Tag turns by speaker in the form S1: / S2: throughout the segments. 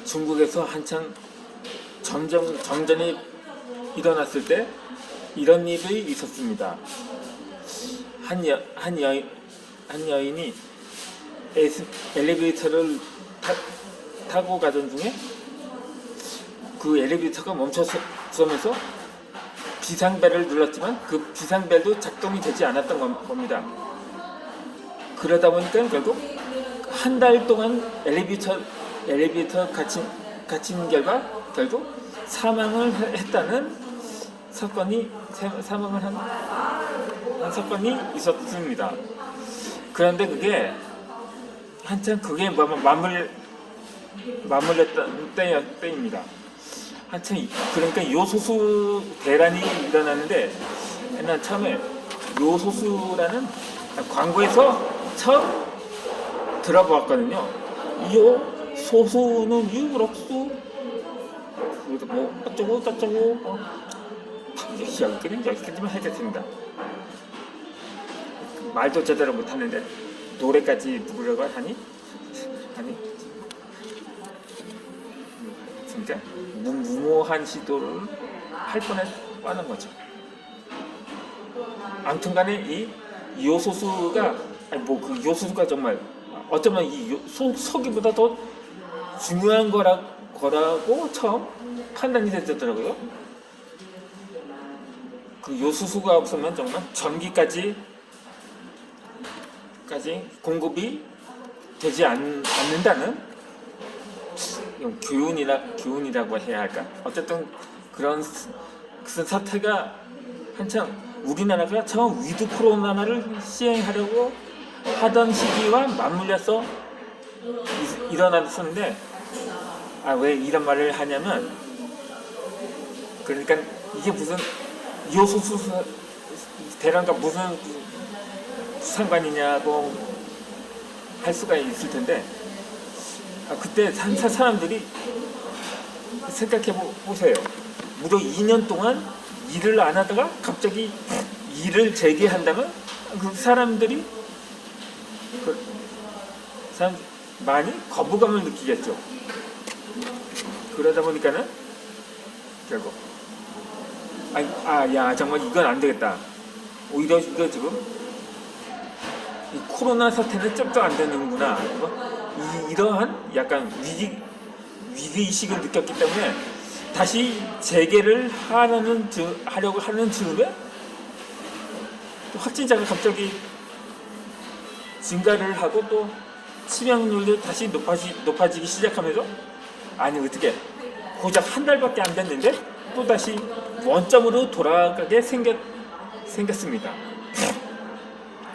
S1: 중국에서 한창 정전이 일어났을 때 이런 일이 있었습니다. 한 여인이 엘리베이터를 타고 가던 중에 그 엘리베이터가 멈춰서면서 비상벨을 눌렀지만 그 비상벨도 작동이 되지 않았던 겁니다. 그러다 보니까 결국 한 달 동안 엘리베이터 갇힌 결과 결국 사망을 했다는 사망을 한 사건이 있었습니다. 그런데 그게 한참 그게 맞물렸던 때입니다. 한참 그러니까 요소수 대란이 일어나는데 난 처음에 요소수라는 광고에서 처음 들어보았거든요. 요 소수는 유록수 뭐 어쩌고 저쩌고 여기까지만 하겠습니다. 말도 제대로 못하는데 노래까지 부르려고 하니 진짜 무모한 시도를 할 뻔한 거죠. 아무튼간에 이 요소수가 그 요소수가 정말 어쩌면 이 석유보다 더 중요한 거라고 처음 판단이 됐더라고요. 그 요소수가 없으면 정말 전기까지 공급이 되지 않는다는 교훈이라고 해야 할까? 어쨌든 그런 사태가 한참 우리나라가 처음 위드 코로나를 시행하려고 하던 시기와 맞물려서 일어났었는데 왜 이런 말을 하냐면 그러니까 이게 무슨 요소수 대란과 무슨 상관이냐고 할 수가 있을 텐데 그때 사람들이 생각해 보세요. 무려 2년 동안 일을 안 하다가 갑자기 일을 재개한다면 그 사람들이 많이 거부감을 느끼겠죠. 그러다 보니까는 결국 정말 이건 안 되겠다. 오히려 이거 지금 이 코로나 사태는 cep도 안 되는구나. 이러한 약간 위기의식을 느꼈기 때문에 다시 재개를 하려고 하는 즈음에 확진자가 갑자기 증가를 하고 또 치명률도 다시 높아지기 시작하면서 어떻게 고작 한 달밖에 안 됐는데 또 다시 원점으로 돌아가게 생겼습니다.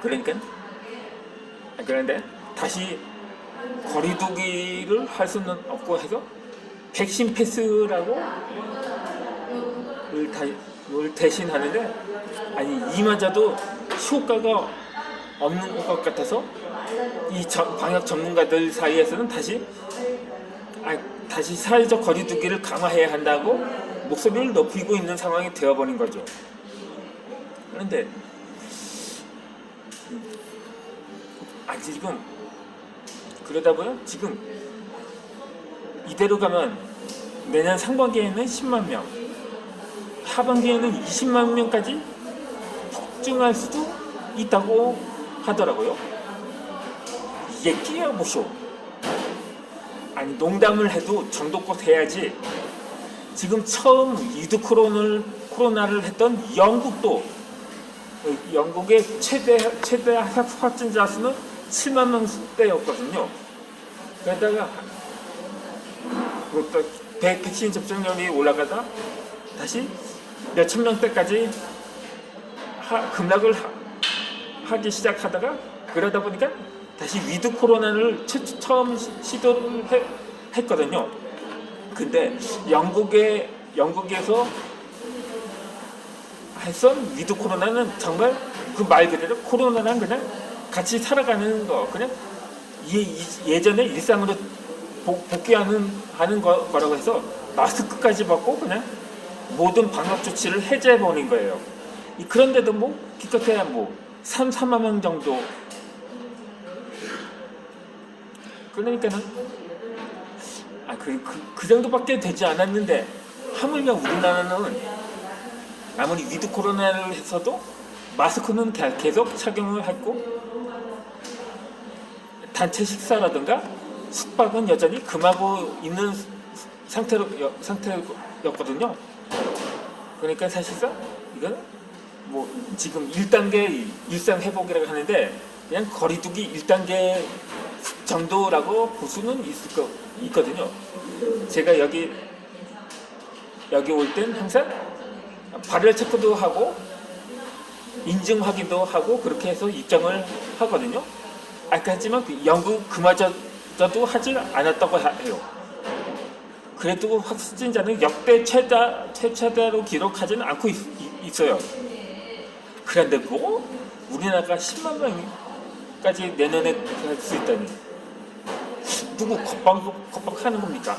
S1: 그런데 다시 거리두기를 할 수는 없고 해서 백신 패스라고 를 대신하는데 이마저도 효과가 없는 것 같아서 이 방역 전문가들 사이에서는 다시 사회적 거리두기를 강화해야 한다고 목소리를 높이고 있는 상황이 되어버린 거죠. 그런데 지금 그러다 보면 지금 이대로 가면 내년 상반기에는 10만 명, 하반기에는 20만 명까지 폭증할 수도 있다고 하더라고요. 이게 끼어보쇼. 농담을 해도 정도껏 해야지. 지금 처음 위드 코로나를 했던 영국의 최대 확진자 수는 7만 명대였거든요. 그러다가 백신 접종률이 올라가다 다시 몇천 명대까지 급락을 하기 시작하다가 그러다 보니까 다시 위드 코로나를 처음 시도를 했거든요. 근데 영국에서 했던 위드 코로나는 정말 그 말 그대로 코로나랑 그냥 같이 살아가는 거, 그냥 예전에 일상으로 복귀하는 거라고 해서 마스크까지 벗고 그냥 모든 방역 조치를 해제해버린 거예요. 그런데도 기껏해야 3만 명 정도. 그러니까는 그 정도밖에 되지 않았는데 하물며 우리나라는 아무리 위드 코로나를 했어도 마스크는 계속 착용을 했고 단체 식사라든가 숙박은 여전히 금하고 있는 상태였거든요. 그러니까 사실상 이건 뭐 지금 1단계 일상 회복이라고 하는데 그냥 거리두기 1단계 정도라고 볼 수는 있거든요. 제가 여기 올 땐 항상 발열 체크도 하고 인증 확인도 하고 그렇게 해서 입장을 하거든요. 하지만 영국 그마저도 하지 않았다고 해요. 그래도 확진자는 역대 최다로 기록하지는 않고 있어요. 그런데 뭐 우리나라가 10만 명까지 내년에 갈 수 있다니 누구 겁박하는 겁니까?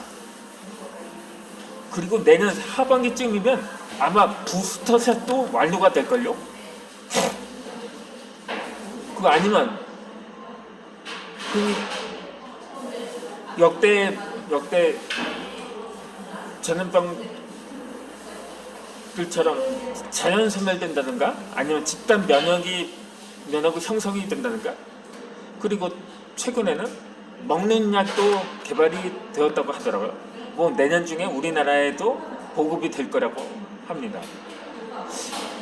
S1: 그리고 내년 하반기쯤이면 아마 부스터샷도 완료가 될걸요? 그거 아니면 역대 전염병들처럼 자연 소멸된다든가 아니면 집단 면역이 형성이 된다든가 그리고 최근에는 먹는 약도 개발이 되었다고 하더라고요. 뭐 내년 중에 우리나라에도 보급이 될 거라고 합니다.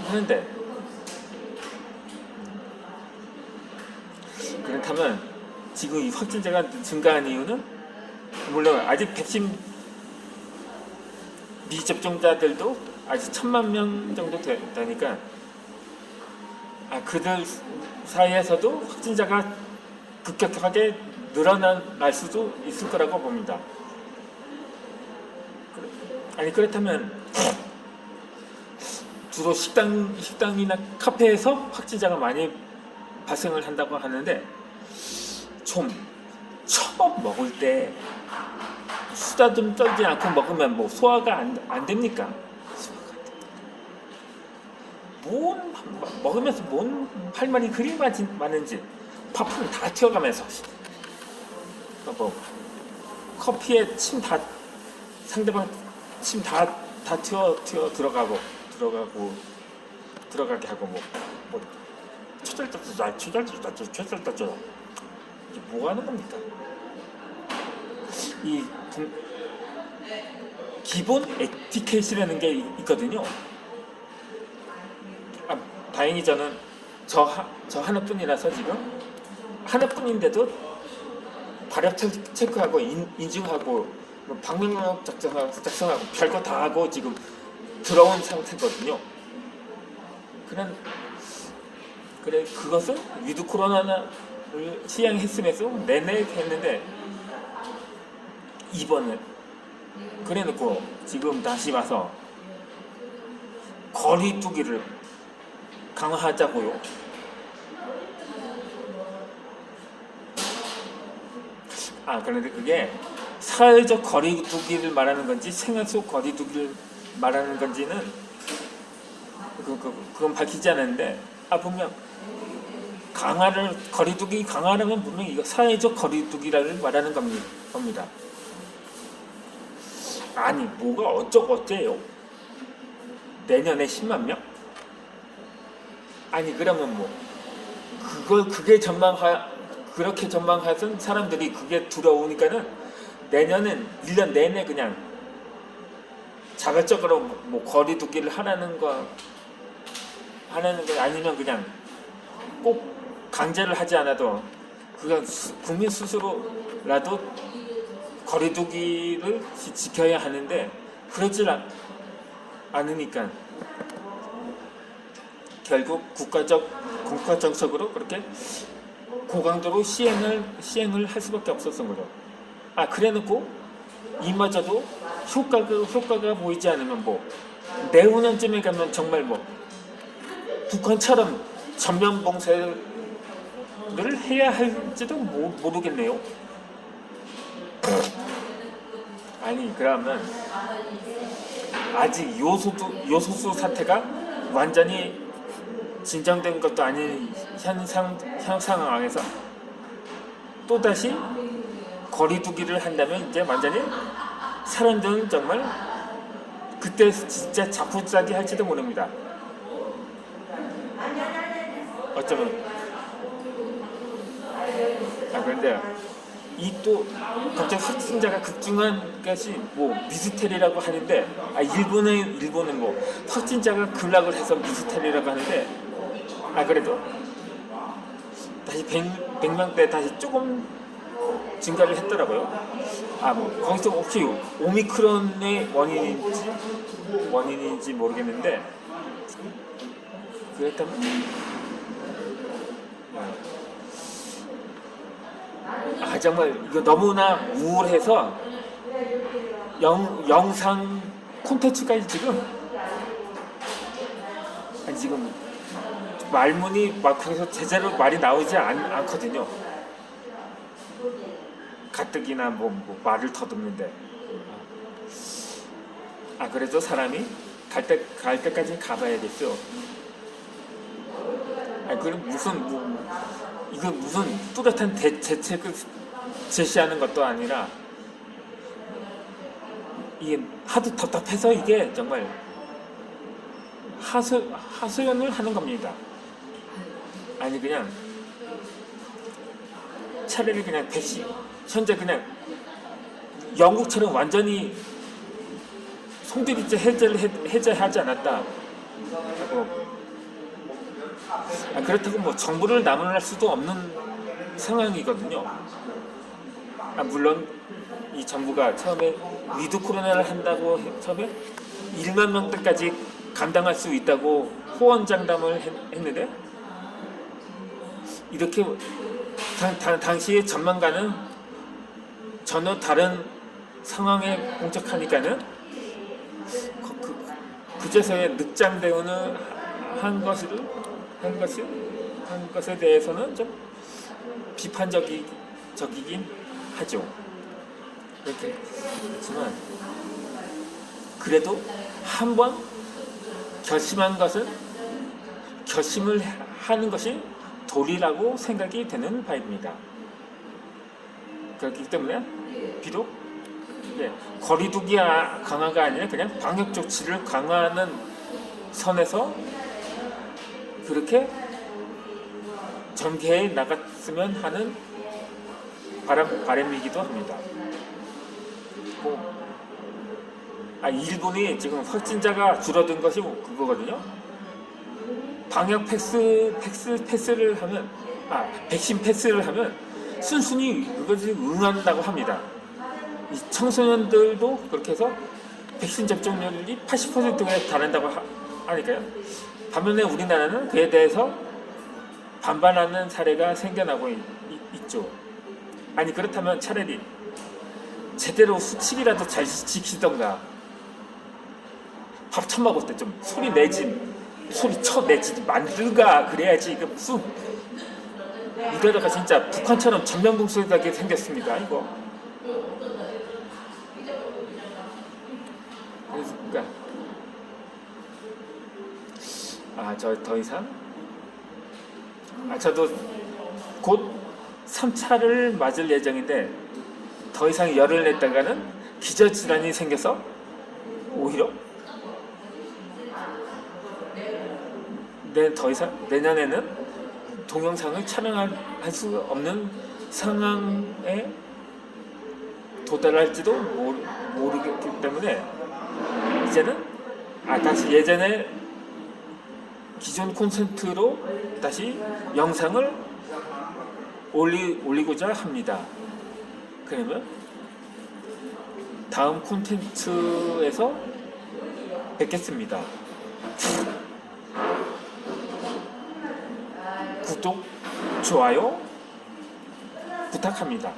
S1: 그런데 그렇다면 지금 이 확진자가 증가한 이유는 물론 아직 백신 미접종자들도 아직 1000만 명 정도 되니까 그들 사이에서도 확진자가 급격하게 늘어날 수도 있을 거라고 봅니다. 그렇다면 주로 식당이나 카페에서 확진자가 많이 발생을 한다고 하는데 좀 처음 먹을 때 수다 좀 떨지 않고 먹으면 뭐 소화가 안 됩니까? 먹으면서 뭔 할 말이 그리 많은지 파풍 다 튀어가면서 뭐 커피에 상대방 침 다 튀어 들어가게 하고 뭐 초절따 이게 뭐 하는 겁니까? 이 기본 에티켓이라는 게 있거든요. 다행히 저는 저 하나뿐이라서 지금 하나뿐인데도 발열 체크하고 인증하고 방명록 작성하고 별거 다 하고 지금 들어온 상태거든요. 그래 그것은 위드 코로나를 시행했으면서 내내 했는데 이번에 그래놓고 지금 다시 와서 거리두기를 강화하자고요. 그런데 그게 사회적 거리두기를 말하는 건지 생활 속 거리두기를 말하는 건지는 그건 밝히지 않았는데 분명 거리두기 강화라면 분명 이거 사회적 거리두기를 말하는 겁니다. 아니 뭐가 어째요? 내년에 10만 명? 아니 그러면 뭐 그게 그렇게 전망하던 사람들이 그게 두려우니까는 내년은 1년 내내 그냥 자발적으로 뭐 거리두기를 하라는 거 아니면 그냥 꼭 강제를 하지 않아도 그냥 국민 스스로라도 거리두기를 지켜야 하는데 그러지 않으니까 결국 국가 정책으로 그렇게 고강도로 시행을 할 수밖에 없었던 거죠. 그래놓고 이마저도 효과가 보이지 않으면 뭐 내후년쯤에 가면 정말 뭐 북한처럼 전면 봉쇄를 해야 할지도 모르겠네요. 아니 그러면 아직 요소수 사태가 완전히 진정된 것도 아닌 현 상황에서 또다시 거리두기를 한다면 이제 완전히 사람들은 정말 그때 진짜 자포자기 할지도 모릅니다. 어쩌면. 그런데 이 또 갑자기 확진자가 급증한 것이 뭐 미스테리라고 하는데, 일본은 뭐 확진자가 급락을 해서 미스테리라고 하는데, 그래도 다시 100명대 다시 조금 증가를 했더라고요. 뭐 거기서 혹시 오미크론의 원인인지 모르겠는데, 그렇다면 정말 이거 너무나 우울해서 영상 콘텐츠까지 지금 말문이 막 거기서 제대로 말이 나오지 않거든요. 가뜩이나 뭐 말을 더듬는데. 그래도 사람이 갈 때까지 가봐야겠죠. 그럼 이거 무슨 뚜렷한 대책을 제시하는 것도 아니라, 이게 하도 답답해서 이게 정말 하소연을 하는 겁니다. 그냥 차라리 그냥 백신, 현재 그냥 영국처럼 완전히 송두리째 해제하지 않았다. 그렇다고 뭐 정부를 나무랄 수도 없는 상황이거든요. 물론 이 정부가 처음에 위드 코로나를 한다고 처음에 1만 명대까지 감당할 수 있다고 호언장담을 했는데, 이렇게 당시의 전망가는 전혀 다른 상황에 봉착하니까는 그제서야 늑장대응을 한 것에 대해서는 좀 비판적이긴 하죠. 그렇지만 그래도 한번 결심을 하는 것이 도리라고 생각이 되는 바입니다. 그렇기 때문에 비록 거리두기 강화가 아니라 그냥 방역 조치를 강화하는 선에서 그렇게 전개해 나갔으면 하는 바람이기도 합니다. 일본이 지금 확진자가 줄어든 것이 그거거든요. 방역 패스를 하면, 백신 패스를 하면 순순히 그것이 응한다고 합니다. 이 청소년들도 그렇게 해서 백신 접종률이 80%에 달한다고 하니까요. 반면에 우리나라는 그에 대해서 반발하는 사례가 생겨나고 있죠. 그렇다면 차라리 제대로 수칙이라도 잘 지키던가, 밥 처먹을 때 좀 소리 쳐내지 만들가 그래야지. 이거 무슨 이러다가 진짜 북한처럼 전면봉쇄하게 생겼습니다. 이거. 그러니까 더 이상 저도 곧 3차를 맞을 예정인데, 더 이상 열을 냈다가는 기저질환이 생겨서 오히려 더 이상 내년에는 동영상을 촬영할 수 없는 상황에 도달할지도 모르기 때문에 이제는 다시 예전에 기존 콘텐츠로 다시 영상을 올리고자 합니다. 그러면 다음 콘텐츠에서 뵙겠습니다. 구독, 좋아요 부탁합니다.